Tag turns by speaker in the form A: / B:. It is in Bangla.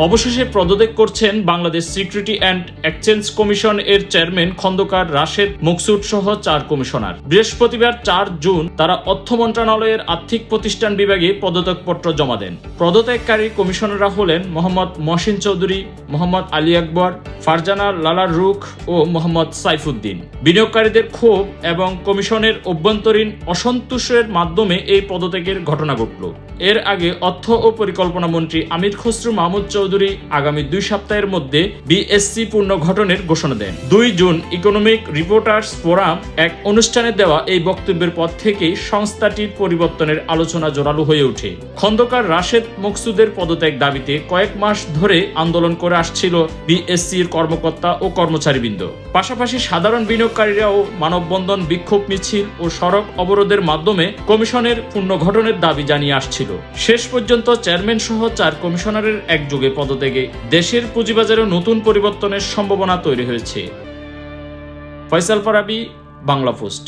A: অবশেষে পদত্যাগ করছেন Bangladesh security and exchange commission এর চেয়ারম্যান খন্দকার রাশেদ মকসুদ সহ 4 কমিশনার। বৃহস্পতিবার 4 জুন তারা অর্থ মন্ত্রণালয়ের আর্থিক প্রতিষ্ঠান বিভাগে পদত্যাগপত্র জমা দেন। পদত্যাগকারী কমিশনাররা হলেন মোহাম্মদ মহসিন চৌধুরী, মোহাম্মদ আলী আকবর, ফারজানা লালার রুখ ও মোহাম্মদ সাইফুদ্দিন। বিনিয়োগকারীদের ক্ষোভ এবং কমিশনের অভ্যন্তরীণ অসন্তোষের মাধ্যমে এই পদত্যাগের ঘটনা ঘটল। এর আগে অর্থ ও পরিকল্পনা মন্ত্রী আমির খসরু মাহমুদ চৌধুরী আগামী 2 সপ্তাহের মধ্যে বিএসসি পুনর্গঠনের ঘোষণা দেন। 2 জুন ইকোনমিক রিপোর্টার্স ফোরাম এক অনুষ্ঠানে দেওয়া এই বক্তব্যের পর থেকেই সংস্থাটির পরিবর্তনের আলোচনা জোরালো হয়ে ওঠে। খন্দকার রাশেদ মকসুদের পদত্যাগ দাবিতে কয়েক মাস ধরে আন্দোলন করে আসছিল বিএসসির কর্মকর্তা ও কর্মচারীবৃন্দ। পাশাপাশি সাধারণ বিনিয়োগকারীরাও মানববন্ধন, বিক্ষোভ মিছিল ও সড়ক অবরোধের মাধ্যমে কমিশনের পুনর্গঠনের দাবি জানিয়ে আসছিল। শেষ পর্যন্ত চেয়ারম্যান সহ 4 কমিশনারের একযোগে পদত্যাগে দেশের পুঁজিবাজারে নতুন পরিবর্তনের সম্ভাবনা তৈরি হয়েছে। ফয়সাল ফারাবী, বাংলা পোস্ট।